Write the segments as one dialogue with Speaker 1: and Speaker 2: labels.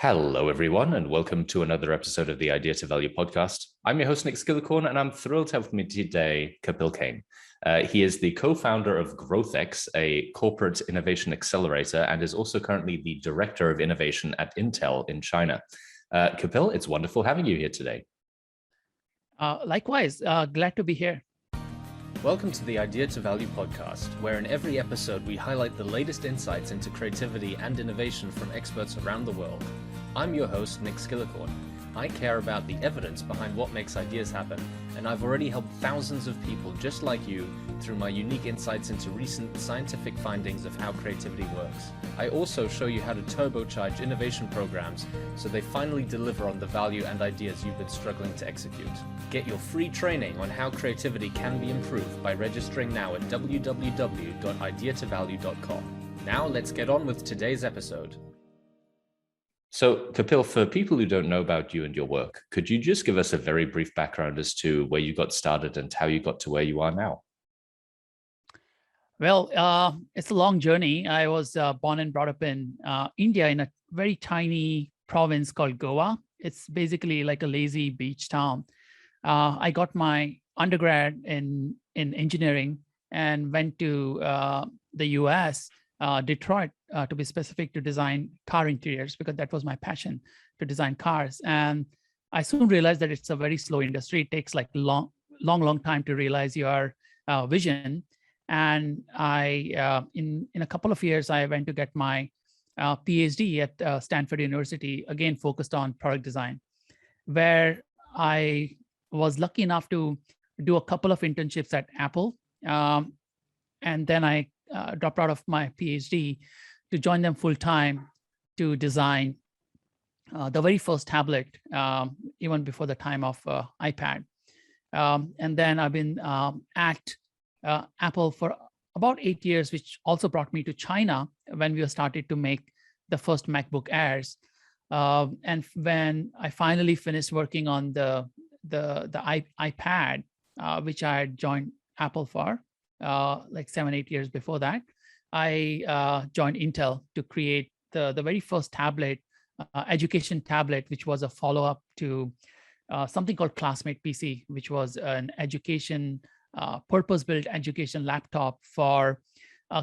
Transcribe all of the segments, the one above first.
Speaker 1: Hello, everyone, and welcome to another episode of the Idea to Value podcast. I'm your host, Nick Skillicorn, and I'm thrilled to have with me today Kapil Kane. He is the co-founder of GrowthX, a corporate innovation accelerator, and is also currently the director of innovation at Intel in China. Kapil, it's wonderful having you here today.
Speaker 2: Likewise, glad to be here.
Speaker 1: Welcome to the Idea to Value podcast, where in every episode we highlight the latest insights into creativity and innovation from experts around the world. I'm your host, Nick Skillicorn. I care about the evidence behind what makes ideas happen, and I've already helped thousands of people just like you through my unique insights into recent scientific findings of how creativity works. I also show you how to turbocharge innovation programs so they finally deliver on the value and ideas you've been struggling to execute. Get your free training on how creativity can be improved by registering now at www.ideatovalue.com. Now let's get on with today's episode. So, Kapil, for people who don't know about you and your work, could you just give us a very brief background as to where you got started and how you got to where you are now?
Speaker 2: Well, it's a long journey. I was born and brought up in India in a very tiny province called Goa. It's basically like a lazy beach town. I got my undergrad in engineering and went to the US, Detroit, to be specific, to design car interiors, because that was my passion, to design cars. And I soon realized that it's a very slow industry. It takes like long time to realize your vision. And I, in a couple of years, I went to get my PhD at Stanford University, again focused on product design, where I was lucky enough to do a couple of internships at Apple. And then I dropped out of my PhD to join them full time to design the very first tablet, even before the time of iPad. And then I've been at Apple for about 8 years, which also brought me to China when we started to make the first MacBook Airs. And when I finally finished working on the iPad, which I had joined Apple for like 7-8 years before that, I joined Intel to create the very first tablet, education tablet, which was a follow-up to something called Classmate PC, which was an education, purpose-built education laptop for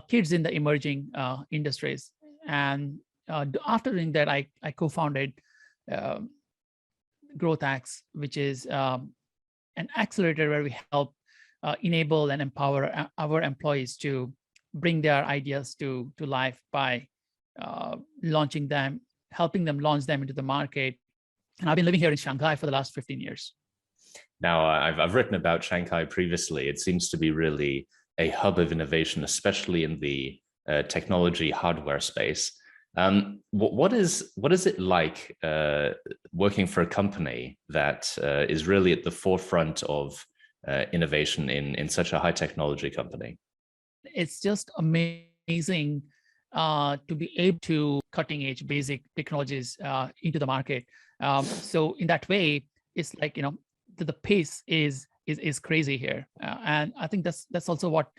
Speaker 2: kids in the emerging industries. And after doing that, I co-founded GrowthX, which is an accelerator where we help enable and empower our employees to bring their ideas to life by launching them, helping them launch them into the market. And I've been living here in Shanghai for the last 15 years.
Speaker 1: Now, I've written about Shanghai previously. It seems to be really a hub of innovation, especially in the technology hardware space. What is it like working for a company that is really at the forefront of innovation in such a high technology company?
Speaker 2: It's just amazing to be able to cutting edge basic technologies into the market. So in that way, it's like, the pace is crazy here. And I think that's also what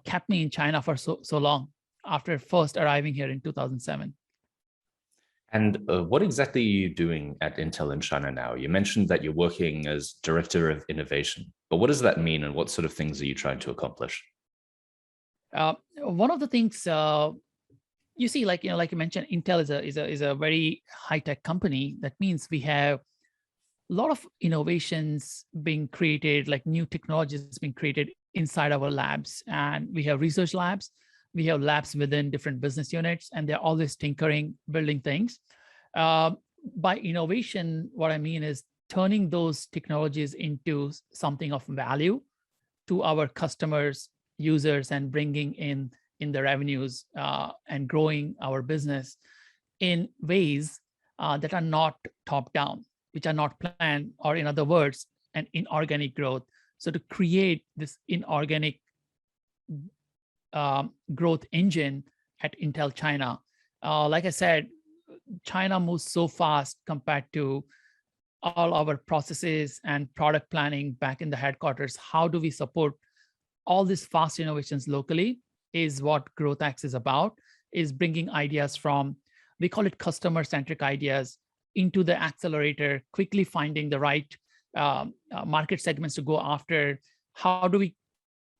Speaker 2: kept me in China for so long after first arriving here in 2007.
Speaker 1: And what exactly are you doing at Intel in China now? You mentioned that you're working as director of innovation, but what does that mean, and what sort of things are you trying to accomplish?
Speaker 2: One of the things you see, like you mentioned, Intel is a very high tech company. That means we have a lot of innovations being created, like new technologies being created inside our labs, and we have research labs. We have labs within different business units, and they're always tinkering, building things. By innovation, what I mean is turning those technologies into something of value to our customers, users, and bringing in the revenues and growing our business in ways that are not top down, which are not planned, or in other words, an inorganic growth. So to create this inorganic growth engine at Intel China, like I said, China moves so fast compared to all our processes and product planning back in the headquarters. How do we support all these fast innovations locally is what GrowthX is about, is bringing ideas from we call it customer-centric ideas, into the accelerator, quickly finding the right market segments to go after. How do we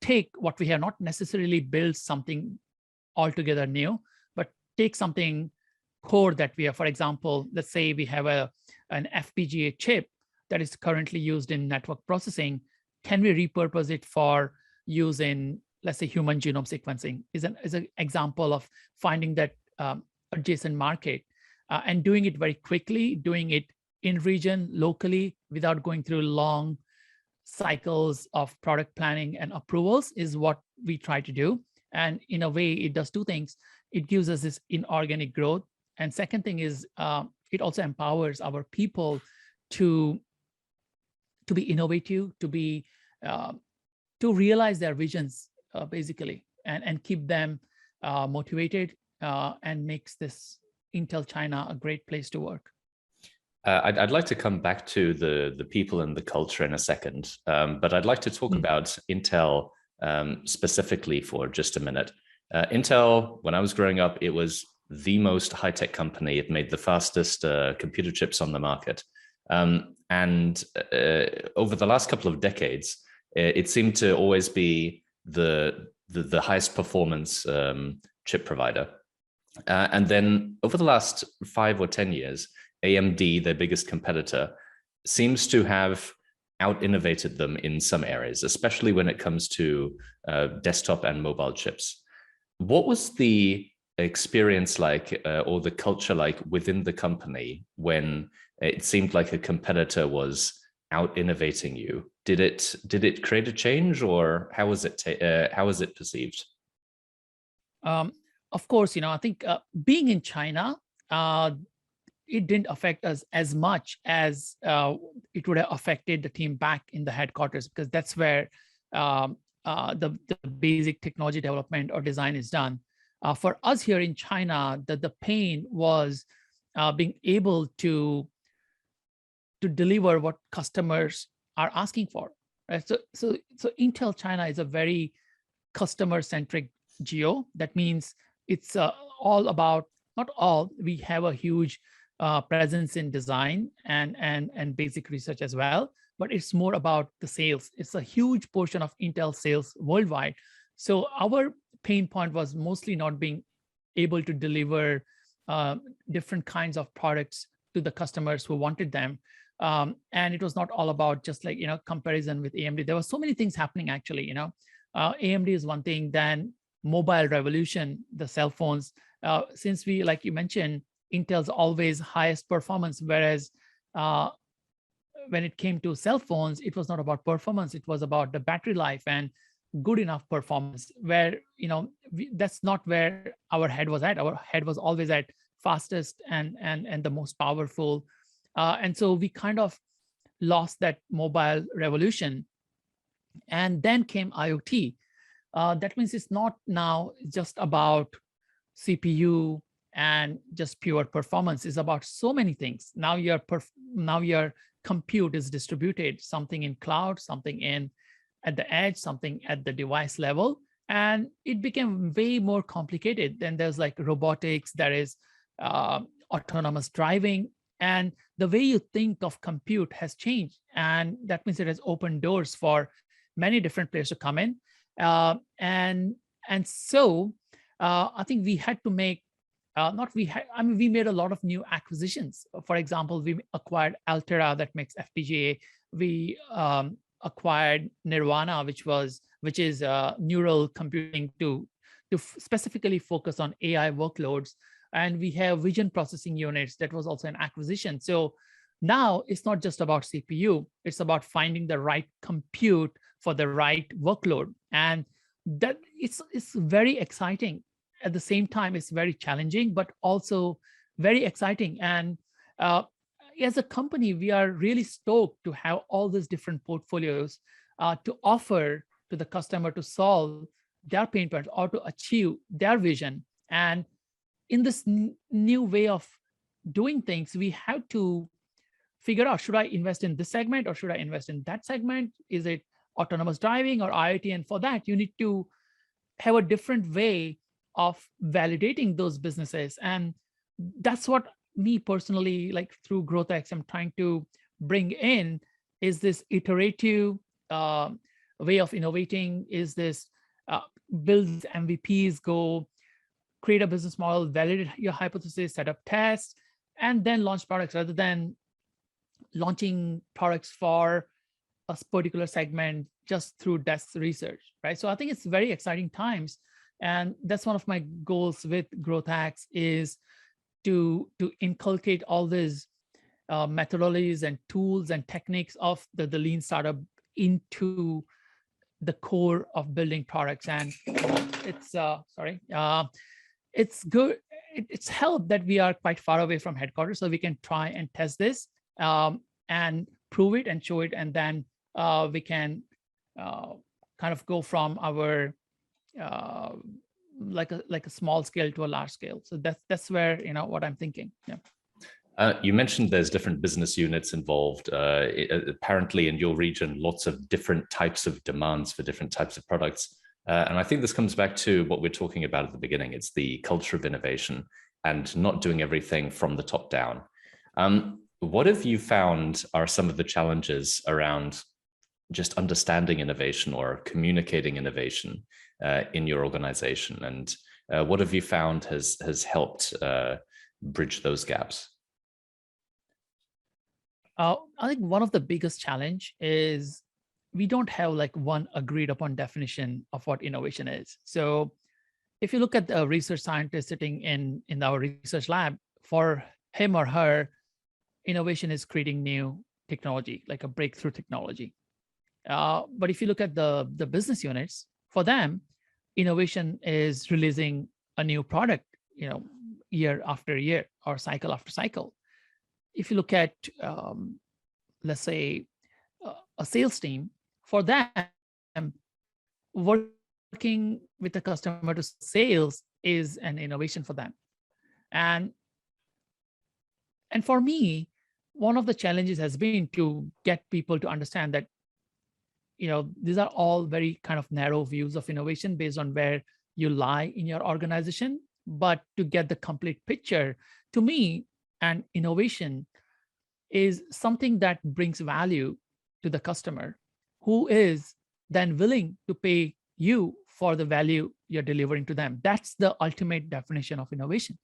Speaker 2: take what we have, not necessarily build something altogether new, but take something core that we have. For example, let's say we have an FPGA chip that is currently used in network processing. Can we repurpose it for use in, let's say, human genome sequencing? Is an example of finding that adjacent market and doing it very quickly, doing it in region, locally, without going through long cycles of product planning and approvals, is what we try to do. And in a way, it does two things. It gives us this inorganic growth. And second thing is it also empowers our people to be innovative, to be to realize their visions, basically, and keep them motivated, and makes this Intel China a great place to work.
Speaker 1: I'd like to come back to the people and the culture in a second, but I'd like to talk about Intel specifically for just a minute. Intel, when I was growing up, it was the most high-tech company. It made the fastest computer chips on the market. And over the last couple of decades, it seemed to always be the highest performance chip provider. And then over the last 5 or 10 years, AMD, their biggest competitor, seems to have out-innovated them in some areas, especially when it comes to desktop and mobile chips. What was the experience like, or the culture like within the company when it seemed like a competitor was out-innovating you? Did it create a change, or how was it perceived?
Speaker 2: Of course, I think being in China, it didn't affect us as much as it would have affected the team back in the headquarters, because that's where the basic technology development or design is done. For us here in China, the pain was being able to deliver what customers are asking for. Right? So Intel China is a very customer-centric geo. That means it's all about, not all, we have a huge presence in design and basic research as well, but it's more about the sales. It's a huge portion of Intel sales worldwide. So our pain point was mostly not being able to deliver different kinds of products to the customers who wanted them. And it was not all about just like, comparison with AMD. There were so many things happening actually, AMD is one thing, then mobile revolution, the cell phones, since we, like you mentioned, Intel's always highest performance, whereas when it came to cell phones, it was not about performance, it was about the battery life and good enough performance, where, that's not where our head was at. Our head was always at fastest and the most powerful. And so we kind of lost that mobile revolution. And then came IoT. That means it's not now just about CPU and just pure performance. It's about so many things. Now your compute is distributed, something in cloud, something at the edge, something at the device level. And it became way more complicated. Then there's like robotics, there is autonomous driving. And the way you think of compute has changed. And that means it has opened doors for many different players to come in. And so I think we had to make, we made a lot of new acquisitions. For example, we acquired Altera that makes FPGA. We acquired Nirvana, which is neural computing to specifically focus on AI workloads. And we have vision processing units. That was also an acquisition. So now it's not just about CPU, it's about finding the right compute for the right workload. And that it's very exciting. At the same time, it's very challenging, but also very exciting. And as a company, we are really stoked to have all these different portfolios to offer to the customer to solve their pain points or to achieve their vision. And in this new way of doing things, we have to figure out, should I invest in this segment or should I invest in that segment? Is it autonomous driving or IoT? And for that, you need to have a different way of validating those businesses. And that's what me personally, like through GrowthX, I'm trying to bring in, is this iterative way of innovating, is this build MVPs, go create a business model, validate your hypothesis, set up tests, and then launch products, rather than launching products for a particular segment just through desk research, right? So I think it's very exciting times. And that's one of my goals with GrowthX, is to inculcate all these methodologies and tools and techniques of the lean startup into the core of building products. And it's it's good. It's helped that we are quite far away from headquarters, so we can try and test this and prove it and show it, and then we can kind of go from our like a small scale to a large scale. So that's where, what I'm thinking. Yeah.
Speaker 1: You mentioned there's different business units involved. Apparently in your region, lots of different types of demands for different types of products. And I think this comes back to what we're talking about at the beginning. It's the culture of innovation and not doing everything from the top down. What have you found are some of the challenges around just understanding innovation or communicating innovation in your organization? And what have you found has helped bridge those gaps?
Speaker 2: I think one of the biggest challenge is we don't have like one agreed upon definition of what innovation is. So if you look at the research scientist sitting in our research lab, for him or her, innovation is creating new technology, like a breakthrough technology. But if you look at the business units, for them, innovation is releasing a new product, year after year or cycle after cycle. If you look at, let's say, a sales team, for them, working with the customer to sales is an innovation for them. And for me, one of the challenges has been to get people to understand that, these are all very kind of narrow views of innovation based on where you lie in your organization. But to get the complete picture, to me, an innovation is something that brings value to the customer, who is then willing to pay you for the value you're delivering to them. That's the ultimate definition of innovation.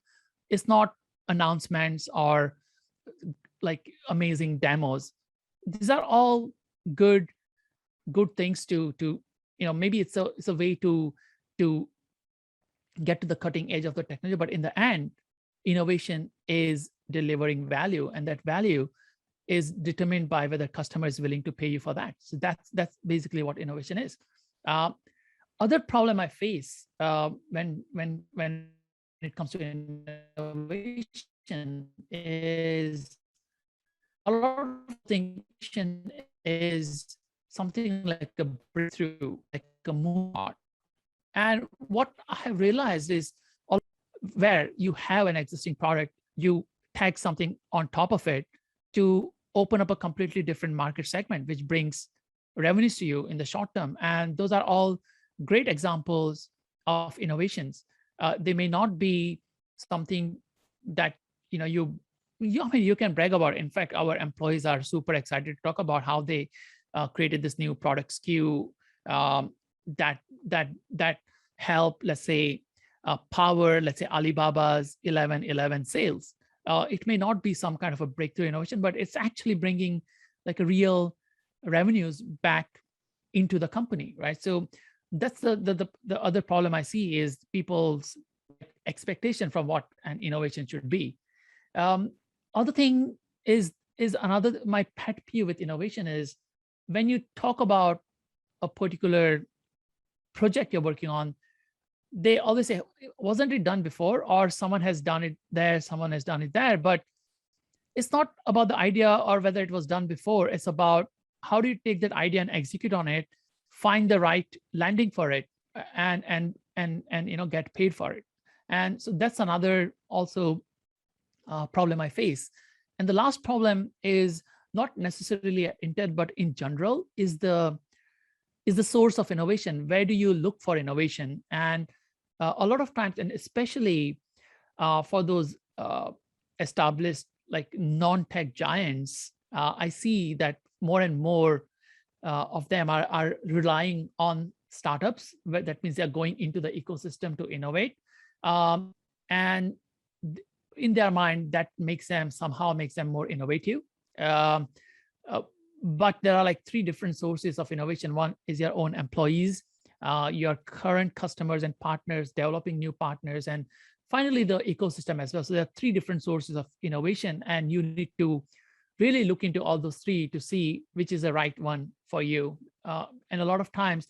Speaker 2: It's not announcements or like amazing demos. These are all good things to maybe it's a way to get to the cutting edge of the technology, but in the end, innovation is delivering value, and that value is determined by whether customer is willing to pay you for that. So that's basically what innovation is. Other problem I face when it comes to innovation is a lot of innovation is something like a breakthrough, like a moonshot. And what I have realized is where you have an existing product, you tag something on top of it to open up a completely different market segment, which brings revenues to you in the short term. And those are all great examples of innovations. They may not be something that you can brag about. In fact, our employees are super excited to talk about how they created this new product SKU that help, let's say, power, let's say, Alibaba's 11/11 sales. It may not be some kind of a breakthrough innovation, but it's actually bringing like a real revenues back into the company, right? So that's the other problem I see is people's expectation from what an innovation should be. Other thing is my pet peeve with innovation is when you talk about a particular project you're working on, they always say, wasn't it done before? Or someone has done it there, someone has done it there. But it's not about the idea or whether it was done before. It's about how do you take that idea and execute on it, find the right landing for it, and get paid for it. And so that's another also problem I face. And the last problem is not necessarily at Intel, but in general, is the source of innovation. Where do you look for innovation? And a lot of times, and especially for those established like non-tech giants, I see that more and more of them are relying on startups. That means they're going into the ecosystem to innovate. And in their mind, that somehow makes them more innovative. Um, but there are like three different sources of innovation. One is your own employees, your current customers and partners, developing new partners, and finally the ecosystem as well. So there are three different sources of innovation, and you need to really look into all those three to see which is the right one for you. And a lot of times,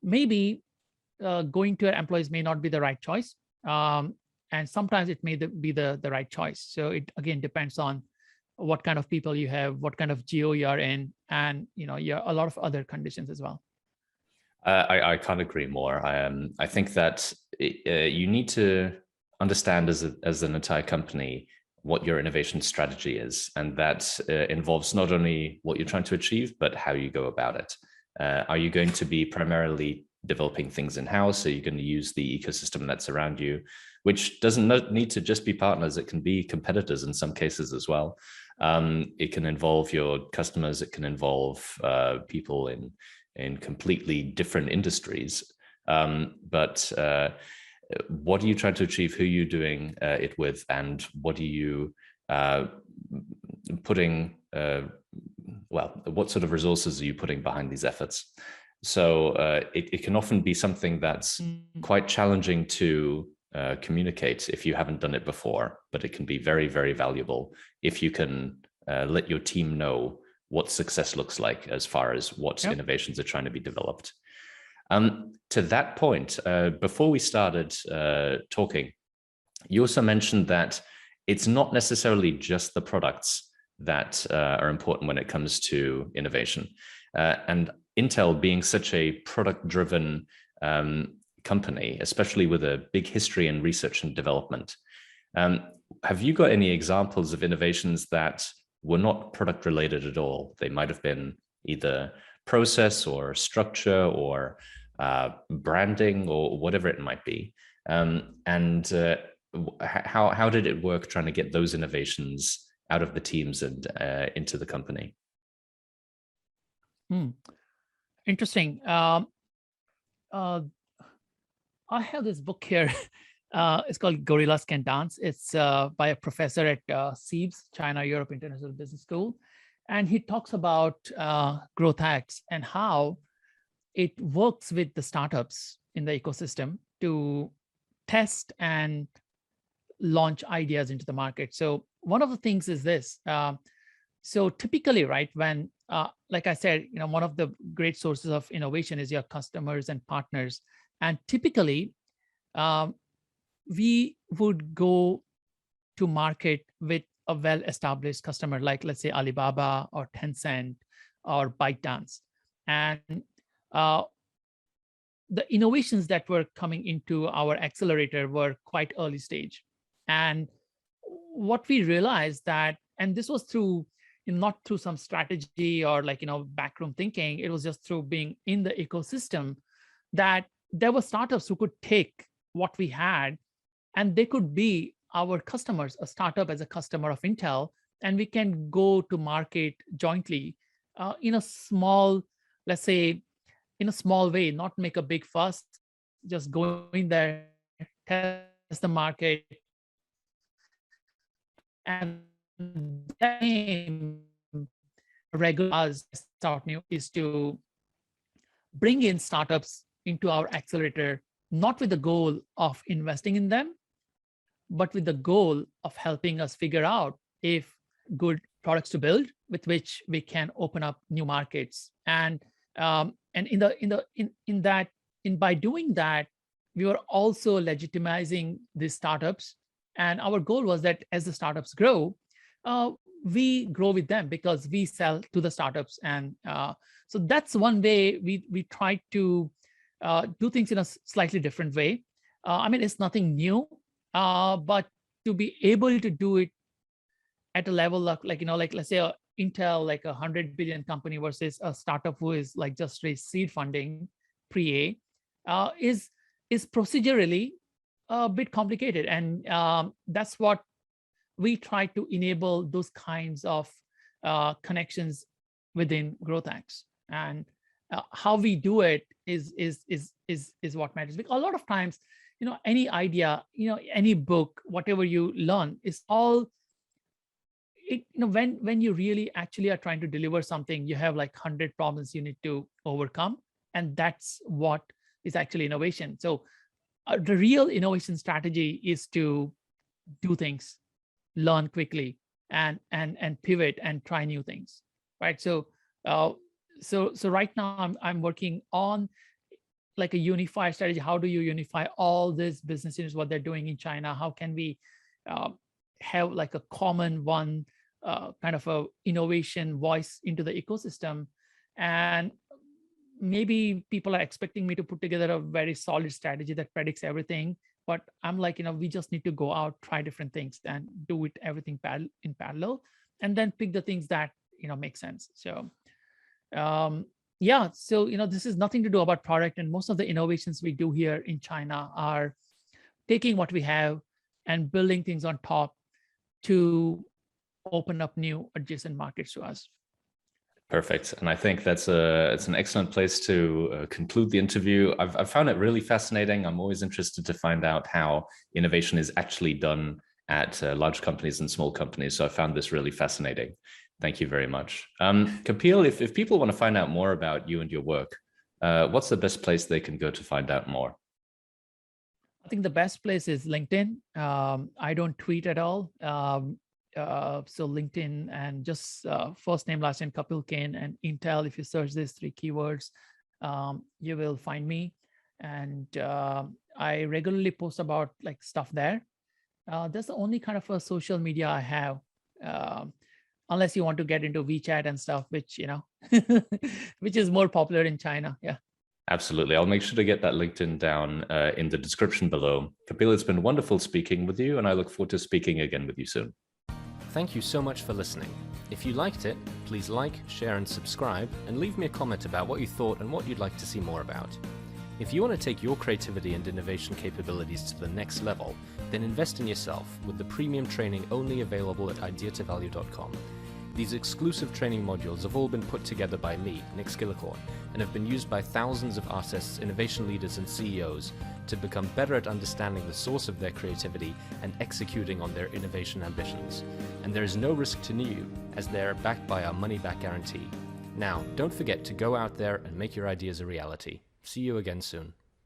Speaker 2: maybe going to your employees may not be the right choice. And sometimes it may be the right choice. So it again depends on what kind of people you have, what kind of geo you're in, and a lot of other conditions as well.
Speaker 1: I can't agree more. I think that you need to understand as an entire company what your innovation strategy is, and that involves not only what you're trying to achieve, but how you go about it. Are you going to be primarily developing things in-house? Are you going to use the ecosystem that's around you, which doesn't need to just be partners? It can be competitors in some cases as well. It can involve your customers. It can involve people in completely different industries. But what are you trying to achieve? Who are you doing it with? And what are you putting, what sort of resources are you putting behind these efforts? So it can often be something that's quite challenging to communicate if you haven't done it before, but it can be very, very valuable if you can let your team know what success looks like as far as what innovations are trying to be developed. To that point, before we started talking, you also mentioned that it's not necessarily just the products that are important when it comes to innovation. And Intel being such a product-driven company, especially with a big history in research and development, have you got any examples of innovations that were not product related at all? They might have been either process or structure or branding or whatever it might be. How did it work trying to get those innovations out of the teams and into the company?
Speaker 2: Interesting. I have this book here. It's called Gorillas Can Dance. It's by a professor at CEIBS, China Europe International Business School. And he talks about growth hacks and how it works with the startups in the ecosystem to test and launch ideas into the market. So one of the things is this. So typically, right, when, like I said, one of the great sources of innovation is your customers and partners. And typically, we would go to market with a well-established customer, like let's say Alibaba or Tencent or ByteDance. And the innovations that were coming into our accelerator were quite early stage. And what we realized that, and this was through, not through some strategy or backroom thinking, it was just through being in the ecosystem, that there were startups who could take what we had and they could be our customers, a startup as a customer of Intel, and we can go to market jointly in a small, let's say, in a small way, not make a big fuss, just go in there, test the market. And that aim regular start new is to bring in startups into our accelerator, not with the goal of investing in them, but with the goal of helping us figure out if good products to build with which we can open up new markets. And by doing that, we were also legitimizing these startups. And our goal was that as the startups grow, we grow with them because we sell to the startups. And so that's one way we try to do things in a slightly different way. I mean, it's nothing new, but to be able to do it at a level of like let's say Intel, like 100 billion company versus a startup who is like just raised seed funding pre-A, is procedurally a bit complicated. And that's what we try to enable those kinds of connections within GrowthX. And how we do it is what matters. Because a lot of times, any idea, any book, whatever you learn is all, when you really actually are trying to deliver something, you have like 100 problems you need to overcome. And that's what is actually innovation. So the real innovation strategy is to do things, learn quickly, and pivot and try new things, right? So right now I'm working on like a unified strategy. How do you unify all these business units, what they're doing in China? How can we have like a common one kind of a innovation voice into the ecosystem? And maybe people are expecting me to put together a very solid strategy that predicts everything, but I'm like, we just need to go out, try different things, and do it everything in parallel, and then pick the things that make sense. So yeah, so this is nothing to do about product, and most of the innovations we do here in China are taking what we have and building things on top to open up new adjacent markets to us.
Speaker 1: Perfect. And I think it's an excellent place to conclude the interview. I've found it really fascinating. I'm always interested to find out how innovation is actually done at large companies and small companies. So I found this really fascinating. Thank you very much. Kapil, if people want to find out more about you and your work, what's the best place they can go to find out more?
Speaker 2: I think the best place is LinkedIn. I don't tweet at all. So LinkedIn, and just first name, last name, Kapil Kane, and Intel. If you search these 3 keywords, you will find me. And I regularly post about like stuff there. That's the only kind of a social media I have, unless you want to get into WeChat and stuff, which, which is more popular in China. Yeah.
Speaker 1: Absolutely. I'll make sure to get that LinkedIn down in the description below. Kapil, it's been wonderful speaking with you, and I look forward to speaking again with you soon. Thank you so much for listening. If you liked it, please like, share, and subscribe, and leave me a comment about what you thought and what you'd like to see more about. If you want to take your creativity and innovation capabilities to the next level, then invest in yourself with the premium training only available at ideatovalue.com. These exclusive training modules have all been put together by me, Nick Skillicorn, and have been used by thousands of artists, innovation leaders, and CEOs to become better at understanding the source of their creativity and executing on their innovation ambitions. And there is no risk to you, as they are backed by our money-back guarantee. Now, don't forget to go out there and make your ideas a reality. See you again soon.